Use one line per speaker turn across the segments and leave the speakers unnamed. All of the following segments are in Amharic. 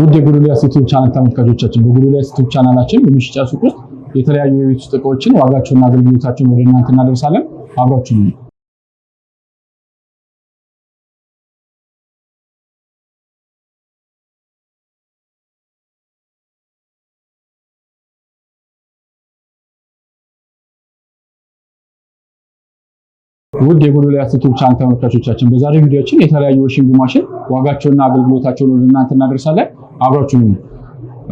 ውድ የጎዶልያስ ዩቲዩብ ቻናል ተመልካቾቻችን በጎዶልያስ ዩቲዩብ ቻናላችን በመሸጫ ሱቅ ውስጥ የተለያዩ የቤት ውስጥ እቃዎችን ዋጋቸውና አገልግሎታቸውን ወደ እናንተ እናደርሳለን። አብራችሁን ነው። ውድ የጎዶልያስ ዩቲዩብ ቻናል ተመልካቾቻችን በዛሬው ቪዲዮአችን የተለያዩ ዋሺንግ ማሽን ዋጋቸውና አገልግሎታቸውን ወደ እናንተ እናደርሳለን። አብራችሁን ነው።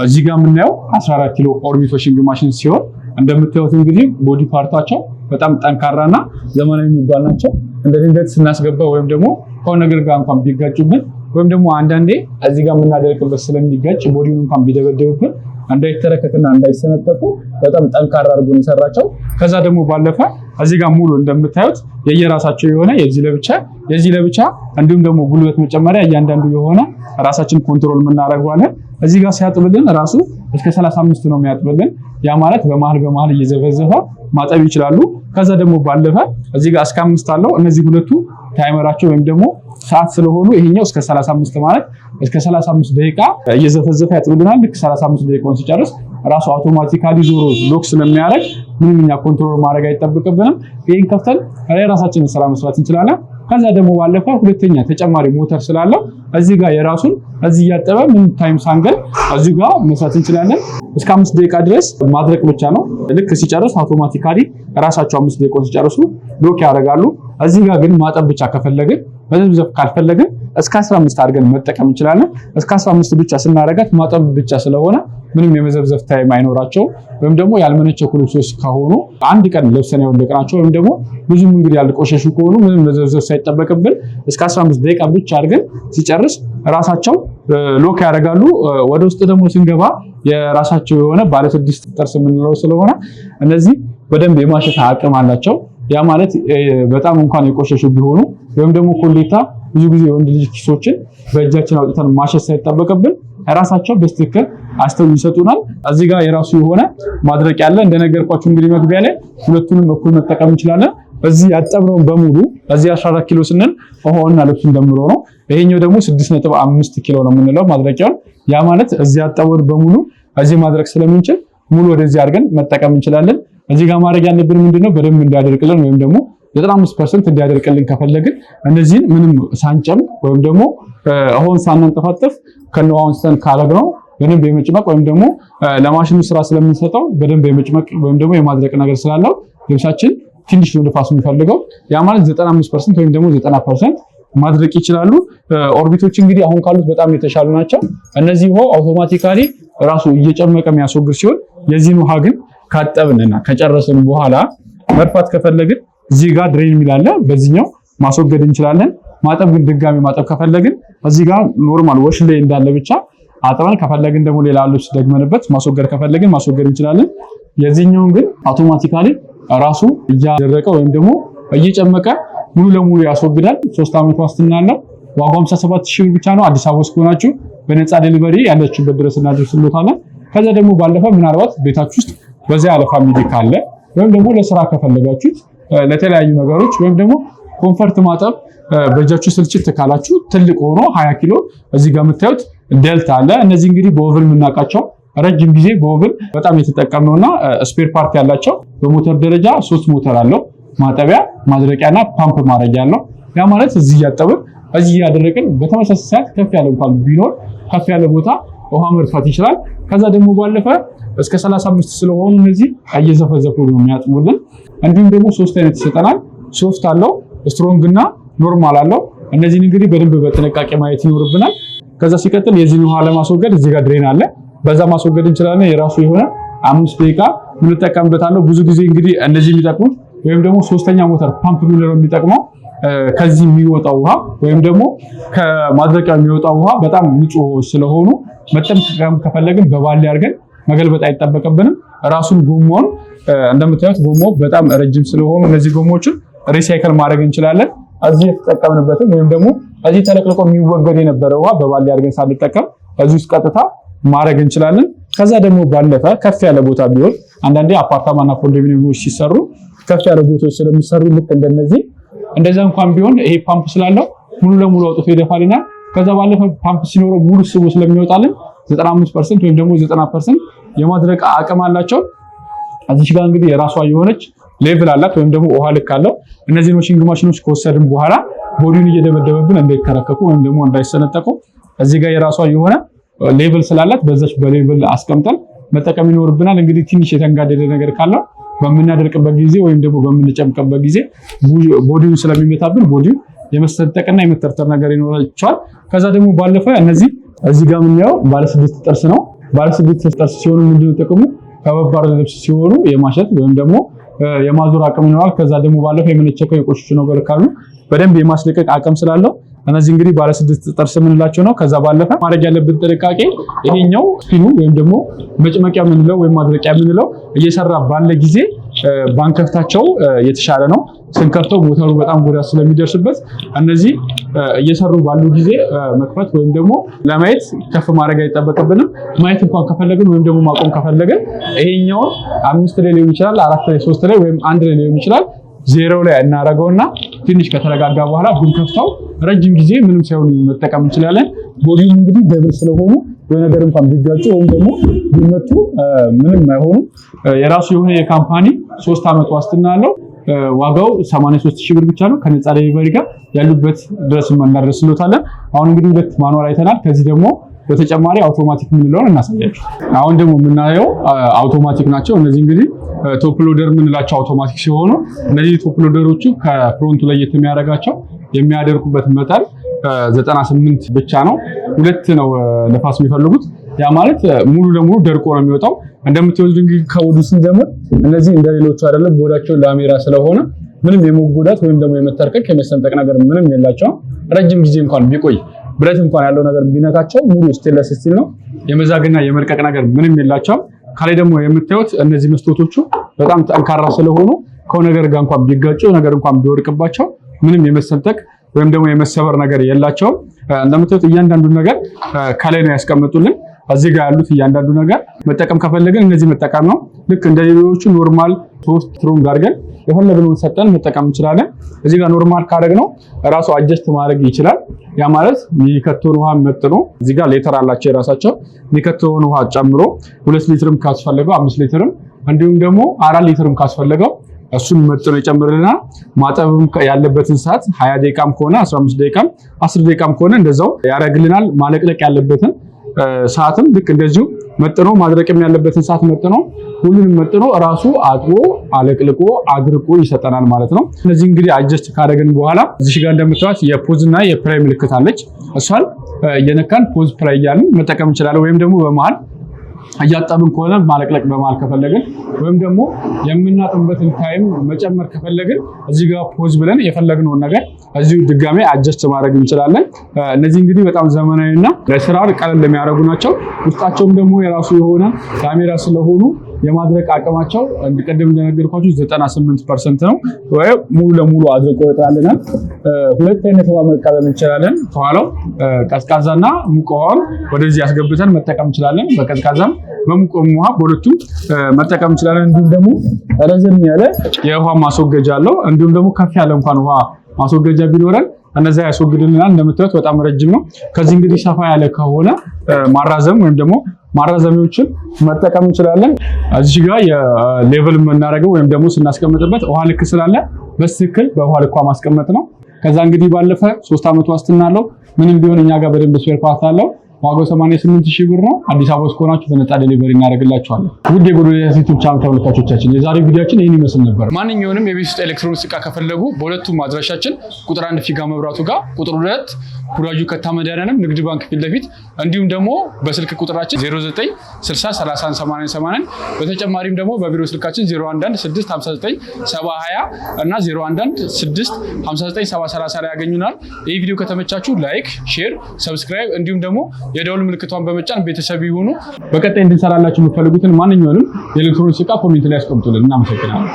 እዚህ ጋር የምናየው 14 ኪሎ ኦርቢት ዋሺንግ ማሽን ሲሆን እንደምታዩት እንግዲህ ቦዲ ፓርታቸው በጣም ጠንካራና ዘመናዊ የሚባል ናቸው። እንደ ድንገት ስናስገባ ወይም ደግሞ ከሆነ ነገር ጋር እንኳን ቢጋጩብን ወይም ደግሞ አንዳንዴ እዚህ ጋር የምናደርቅበት ስለሚጋጭ ቦዲውን እንኳን ቢደበደብብን እንዳይተረከክና እንዳይሰነጠቁ በጣም ጠንካራ አድርጎ የሰራቸው። ከዛ ደግሞ ባለፈ እዚህ ጋር ሙሉ እንደምታዩት የየራሳቸው የሆነ የዚህ ለብቻ እንዲሁም ደግሞ ጉልበት መጨመሪያ እያንዳንዱ የሆነ ራሳችን ኮንትሮል የምናደርገዋለን። እዚህ ጋር ሲያጥብልን ራሱ እስከ 35 ነው የሚያጥብልን። ያ ማለት በመሃል እየዘፈዘፈ ማጠብ ይችላሉ። ከዛ ደግሞ ባለፈ እዚህ ጋር እስከ 5 አለው። እነዚህ ሁለቱ ታይመራቸው ወይም ደግሞ ሰዓት ስለሆኑ ይሄኛው እስከ 35 ማለት እስከ 35 ደቂቃ እየዘፈዘፈ ያጥብልናል። ልክ 35 ደቂቃውን ሲጨርስ ራሱ አውቶማቲካሊ ዞሮ ሎክ ስለሚያደርግ ምንም እኛ ኮንትሮል ማድረግ አይጠበቅብንም። ይሄን ከፍተን ራሳችንን ስራ መስራት እንችላለን። ከዛ ደግሞ ባለፈ ሁለተኛ ተጨማሪ ሞተር ስላለው እዚህ ጋር የራሱን እዚህ ያጠበ ምን ታይም ሳንገል እዚህ ጋር መስራት እንችላለን። እስከ 5 ደቂቃ ድረስ ማድረቅ ብቻ ነው። ልክ ሲጨርስ አውቶማቲካሊ ራሳቸው 5 ደቂቃውን ሲጨርሱ ሎክ ያደርጋሉ። እዚህ ጋር ግን ማጠብ ብቻ ከፈለግን መዘፍዘፍ ካልፈለግን እስከ 15 አድርገን መጠቀም እንችላለን። እስከ 15 ብቻ ስናረጋት ማጠብ ብቻ ስለሆነ ምንም የመዘፍዘፍ ታይም አይኖራቸው። ወይም ደግሞ ያልመነቸኩ ልብሶች ከሆኑ አንድ ቀን ለብሰን ያወለቅናቸው ወይም ደግሞ ብዙም እንግዲህ ያልቆሸሹ ከሆኑ ምንም መዘፍዘፍ ሳይጠበቅብን እስከ 15 ደቂቃ ብቻ አድርገን ሲጨርስ ራሳቸው ሎክ ያደርጋሉ። ወደ ውስጥ ደግሞ ስንገባ የራሳቸው የሆነ ባለ 6 ጥርስ የምንለው ስለሆነ እነዚህ በደንብ የማሸት አቅም አላቸው። ያ ማለት በጣም እንኳን የቆሸሹ ቢሆኑ ወይም ደግሞ ኮሌታ ብዙ ጊዜ የወንድ ልጅ ኪሶችን በእጃችን አውጥተን ማሸት ሳይጠበቅብን ራሳቸው በስትክክል አስተው ይሰጡናል። እዚህ ጋር የራሱ የሆነ ማድረቅ ያለ እንደነገርኳችሁ እንግዲህ መግቢያ ላይ ሁለቱንም እኩል መጠቀም እንችላለን። እዚህ ያጠብነውን በሙሉ እዚህ 14 ኪሎ ስንል ውሃውና ልብሱን ደምሮ ነው። ይሄኛው ደግሞ 6.5 ኪሎ ነው የምንለው ማድረቂያውን። ያ ማለት እዚህ ያጠብነውን በሙሉ እዚህ ማድረቅ ስለምንችል ሙሉ ወደዚህ አድርገን መጠቀም እንችላለን። እዚህ ጋር ማድረግ ያለብን ምንድነው በደንብ እንዲያደርቅልን ወይም ደግሞ 95% እንዲያደርቅልን ከፈለግን እነዚህን ምንም ሳንጨም ወይም ደግሞ አሁን ሳንንጠፋጠፍ ከነዋውን ሰን ካረግነው በደንብ የመጭመቅ ወይም ደግሞ ለማሽኑ ስራ ስለምንሰጠው በደንብ የመጭመቅ ወይም ደግሞ የማድረቅ ነገር ስላለው ልብሳችን ትንሽ ነው ንፋስ የሚፈልገው። ያ ማለት 95% ወይም ደግሞ 90% ማድረቅ ይችላሉ። ኦርቢቶች እንግዲህ አሁን ካሉት በጣም የተሻሉ ናቸው። እነዚህ ውሃ አውቶማቲካሊ ራሱ እየጨመቀ የሚያስወግድ ሲሆን የዚህን ውሃ ግን ካጠብንና ከጨረስን በኋላ መድፋት ከፈለግን እዚህ ጋር ድሬን የሚላለ በዚህኛው ማስወገድ እንችላለን። ማጠብ ግን ድጋሚ ማጠብ ከፈለግን እዚህ ጋር ኖርማል ወሽ ላይ እንዳለ ብቻ አጥበን ከፈለግን ደግሞ ሌላ ልብስ ደግመንበት ማስወገድ ከፈለግን ማስወገድ እንችላለን። የዚህኛውን ግን አውቶማቲካሊ ራሱ እያደረቀ ወይም ደግሞ እየጨመቀ ሙሉ ለሙሉ ያስወግዳል። 3 ዓመት ዋስትና አለው። ዋጋው 57000 ብቻ ነው። አዲስ አበባ ውስጥ ሆናችሁ በነፃ ዴሊቨሪ ያለችሁበት ድረስ እናደርስልዎታለን። ከዛ ደግሞ ባለፈ ምናልባት ቤታችሁ ውስጥ በዛ ያለ ፋሚሊ ካለ ወይም ደግሞ ለስራ ከፈለጋችሁት ለተለያዩ ነገሮች ወይም ደግሞ ኮምፈርት ማጠብ በእጃችሁ ስልችት ካላችሁ ትልቅ ሆኖ 20 ኪሎ እዚህ ጋር የምታዩት ዴልታ አለ። እነዚህ እንግዲህ በኦቨን የምናውቃቸው ረጅም ጊዜ በኦቨን በጣም የተጠቀምነውና ስፔር ፓርት ያላቸው በሞተር ደረጃ 3 ሞተር አለው። ማጠቢያ፣ ማድረቂያና ፓምፕ ማድረጊያ አለው። ያ ማለት እዚህ ያጠብን እዚህ ያደረቅን በተመሳሳይ ሰዓት ከፍ ያለ እንኳን ቢኖር ከፍ ያለ ቦታ ውሃ መድፋት ይችላል። ከዛ ደግሞ ባለፈ እስከ 35 ስለሆኑ እነዚህ እየዘፈዘፉ ነው የሚያጥቡልን። እንዲሁም ደግሞ 3 አይነት ይሰጠናል። ሶፍት አለው፣ ስትሮንግ እና ኖርማል አለው። እነዚህን እንግዲህ በደንብ በጥንቃቄ ማየት ይኖርብናል። ከዛ ሲቀጥል የዚህን ውሃ ለማስወገድ እዚህ ጋር ድሬን አለ። በዛ ማስወገድ እንችላለን። የራሱ የሆነ 5 ደቂቃ እንጠቀምበታለን። ብዙ ጊዜ እንግዲህ እነዚህ የሚጠቅሙት ወይም ደግሞ ሶስተኛ ሞተር ፓምፕ ምንለው የሚጠቅመው ከዚህ የሚወጣው ውሃ ወይም ደግሞ ከማድረቂያ የሚወጣው ውሃ በጣም ንጹህ ስለሆኑ መጠቀም ከፈለግን በባሊ አድርገን መገልበጥ አይጠበቅብንም። ራሱን ጎማውን እንደምታዩት ጎማው በጣም ረጅም ስለሆኑ እነዚህ ጎማዎችን ሪሳይክል ማድረግ እንችላለን። እዚህ የተጠቀምንበትን ወይም ደግሞ እዚህ ተለቅልቆ የሚወገድ የነበረ ውሃ በባሊ አድርገን ሳንጠቀም እዚህ ውስጥ ቀጥታ ማድረግ እንችላለን። ከዛ ደግሞ ባለፈ ከፍ ያለ ቦታ ቢሆን አንዳንዴ አፓርታማና ኮንዶሚኒየሞች ሲሰሩ ከፍ ያለ ቦታዎች ስለሚሰሩ ልክ እንደነዚህ እንደዛ እንኳን ቢሆን ይሄ ፓምፕ ስላለው ሙሉ ለሙሉ አውጥቶ ይደፋልናል። ከዛ ባለፈ ፓምፕ ሲኖረው ሙሉ ስቡ ስለሚወጣልን 95% ወይም ደግሞ 90% የማድረቅ አቅም አላቸው። እዚህ ጋር እንግዲህ የራሷ የሆነች ሌቭል አላት ወይም ደግሞ ውሃ ልክ አለው። እነዚህን ዋሺንግ ማሽኖች ከወሰድን በኋላ ቦዲውን እየደበደበብን እንዳይከረከፉ ወይም ደግሞ እንዳይሰነጠቁ እዚህ ጋር የራሷ የሆነ ሌቭል ስላላት በዛች በሌቭል አስቀምጠን መጠቀም ይኖርብናል። እንግዲህ ትንሽ የተንጋደደ ነገር ካለው በምናደርቅበት ጊዜ ወይም ደግሞ በምንጨምቅበት ጊዜ ቦዲውን ስለሚመታብን ቦዲው የመሰንጠቅና የመተርተር ነገር ይኖራቸዋል። ከዛ ደግሞ ባለፈ እዚህ ጋር የምናየው ባለ 6 ጥርስ ነው። ባለ 6 ጥርስ ሲሆኑ ምንድነው ጥቅሙ? ከባባድ ልብስ ሲሆኑ የማሸት ወይም ደግሞ የማዞር አቅም ይኖራል። ከዛ ደግሞ ባለፈ የምንቸከው የቆሽሹ ነገር ካሉ በደንብ የማስለቀቅ አቅም ስላለው እነዚህ እንግዲህ ባለ 6 ጥርስ የምንላቸው ነው። ከዛ ባለፈ ማድረግ ያለብን ጥንቃቄ ይሄኛው ስፒኑ ወይም ደግሞ መጭመቂያ የምንለው ወይም ማድረቂያ የምንለው እየሰራ ባለ ጊዜ ባንከፍታቸው የተሻለ ነው። ስንከፍተው ሞተሩ በጣም ጉዳት ስለሚደርስበት እነዚህ እየሰሩ ባሉ ጊዜ መክፈት ወይም ደግሞ ለማየት ከፍ ማድረግ አይጠበቅብንም። ማየት እንኳን ከፈለግን ወይም ደግሞ ማቆም ከፈለግን ይሄኛው 5 ላይ ሊሆን ይችላል፣ 4 ላይ፣ 3 ላይ ወይም 1 ላይ ሊሆን ይችላል። 0 ላይ እናደርገውና ትንሽ ከተረጋጋ በኋላ ብንከፍተው ረጅም ጊዜ ምንም ሳይሆን መጠቀም እንችላለን። ቦዲው እንግዲህ ደብል ስለሆኑ በነገር እንኳን ቢጋጩ ወይም ደግሞ ቢመቱ ምንም አይሆኑ። የራሱ የሆነ የካምፓኒ 3 ዓመት ዋስትና አለው። ዋጋው 83000 ብር ብቻ ነው። ከነፃ ዴሊቨሪ ጋር ያሉበት ድረስ እናደርስሎታለን። አሁን እንግዲህ 2 ማኑዋል አይተናል። ከዚህ ደግሞ በተጨማሪ አውቶማቲክ የምንለውን እናሳያችሁ። አሁን ደግሞ የምናየው አውቶማቲክ ናቸው። እነዚህ እንግዲህ ቶፕ ሎደር የምንላቸው አውቶማቲክ ሲሆኑ እነዚህ ቶፕ ሎደሮቹ ከፍሮንቱ ላይ የሚያደርጋቸው የሚያደርጉበት መጠን 98 ብቻ ነው። 2 ነው ነፋስ የሚፈልጉት። ያ ማለት ሙሉ ለሙሉ ደርቆ ነው የሚወጣው። እንደምትወልድ እንግዲህ ከወዱ ስንጀምር እነዚህ እንደሌሎቹ አይደለም። ቦዳቸው ላሜራ ስለሆነ ምንም የመጎዳት ወይም ደግሞ የመተርከክ የመሰንጠቅ ነገር ምንም የላቸውም። ረጅም ጊዜ እንኳን ቢቆይ ብረት እንኳን ያለው ነገር ቢነካቸው ሙሉ ስቴንለስ ስቲል ነው። የመዛግና የመልቀቅ ነገር ምንም የላቸውም። ካላይ ደግሞ የምታዩት እነዚህ መስኮቶቹ በጣም ጠንካራ ስለሆኑ ከሆነ ነገር ጋር እንኳን ቢጋጩ ነገር እንኳን ቢወርቅባቸው ምንም የመሰንጠቅ ወይም ደግሞ የመሰበር ነገር የላቸውም። እንደምታዩት እያንዳንዱ ነገር ካላይ ነው ያስቀምጡልን። እዚህ ጋር ያሉት እያንዳንዱ ነገር መጠቀም ከፈለግን እነዚህ መጠቀም ነው። ልክ እንደ ሌሎቹ ኖርማል 3 ስትሮንግ አድርገን የፈለግነውን ሰጠን መጠቀም እንችላለን። እዚህ ጋር ኖርማል ካደረግነው ራሱ አጀስት ማድረግ ይችላል። ያ ማለት የሚከተውን ውሃ መጥኖ እዚህ ጋር ሌተር አላቸው የራሳቸው የሚከተውን ውሃ ጨምሮ 2 ሊትርም ካስፈለገው 5 ሊትርም እንዲሁም ደግሞ 4 ሊትርም ካስፈለገው እሱን መጥኖ ይጨምርልናል። ማጠብም ያለበትን ሰዓት 20 ደቂቃም ከሆነ 15 ደቂቃም 10 ደቂቃም ከሆነ እንደዛው ያደርግልናል። ማለቅለቅ ያለበትን ሰዓትም ልክ እንደዚሁ መጥኖ ማድረቅም ያለበትን ሰዓት መጥኖ ሁሉንም መጥኖ ራሱ አጥቦ አለቅልቆ አድርቆ ይሰጠናል ማለት ነው። ስለዚህ እንግዲህ አጀስት ካደረግን በኋላ እዚህ ጋር እንደምታዩት የፖዝ እና የፕላይ ምልክት አለች። እሷን እየነካን ፖዝ ፕላይ እያልን መጠቀም እንችላለን። ወይም ደግሞ በመሃል እያጠብን ከሆነ ማለቅለቅ በመሃል ከፈለግን ወይም ደግሞ የምናጥብበትን ታይም መጨመር ከፈለግን እዚህ ጋር ፖዝ ብለን የፈለግነውን ነገር እዚሁ ድጋሜ አጀስት ማድረግ እንችላለን። እነዚህ እንግዲህ በጣም ዘመናዊና ለስራ ቀለል የሚያደርጉ ናቸው። ውስጣቸውም ደግሞ የራሱ የሆነ ካሜራ ስለሆኑ የማድረቅ አቅማቸው ቅድም እንደነገርኳችሁ 98% ነው። ወይ ሙሉ ለሙሉ አድርቆ ይወጣልናል። 2 አይነት ውሃ መቀበል እንችላለን። ከኋላው ቀዝቃዛና ሙቅ ውሃን ወደዚህ አስገብተን መጠቀም እንችላለን። በቀዝቃዛም በሙቅ ውሃ በሁለቱም መጠቀም እንችላለን። እንዲሁም ደግሞ ረዘም ያለ የውሃ ማስወገጃ አለው። እንዲሁም ደግሞ ከፍ ያለ እንኳን ውሃ ማስወገጃ ቢኖረን እነዛ ያስወግድልናል። እንደምታዩት በጣም ረጅም ነው። ከዚህ እንግዲህ ሰፋ ያለ ከሆነ ማራዘም ወይም ደግሞ ማራዘሚያዎችን መጠቀም እንችላለን። እዚህ ጋር የሌቭል የምናደርገው ወይም ደግሞ ስናስቀምጥበት ውሃ ልክ ስላለ በትክክል በውሃ ልኳ ማስቀመጥ ነው። ከዛ እንግዲህ ባለፈ 3 ዓመት ዋስትና አለው። ምንም ቢሆን እኛ ጋር በደንብ ስፔር ፓርት አለው። ዋጋው 88000 ብር ነው። አዲስ አበባ ውስጥ ከሆናችሁ በነፃ ዴሊቨሪ እናደርግላችኋለን። ውድ የጎዶልያስ ዩቲዩብ ቻናል ተመልካቾቻችን የዛሬው ቪዲዮአችን ይህን ይመስል ነበር። ማንኛውንም የቤት ውስጥ ኤሌክትሮኒክስ ዕቃ ከፈለጉ በሁለቱም አድራሻችን ቁጥር 1 ፊጋ መብራቱ ጋር፣ ቁጥር 2 ቡራጁ ከታ መድኃኒዓለም ንግድ ባንክ ፊት ለፊት እንዲሁም ደግሞ በስልክ ቁጥራችን 0960318080 በተጨማሪም ደግሞ በቢሮ ስልካችን 0116597020 እና 0116597030 ላይ ያገኙናል። ይህ ቪዲዮ ከተመቻችሁ ላይክ፣ ሼር፣ ሰብስክራይብ እንዲሁም ደግሞ የደውል ምልክቷን በመጫን ቤተሰብ ይሁኑ። በቀጣይ እንድንሰራላችሁ የምትፈልጉትን ማንኛውንም የኤሌክትሮኒክስ ዕቃ ኮሜንት ላይ አስቀምጡልን። እናመሰግናለን።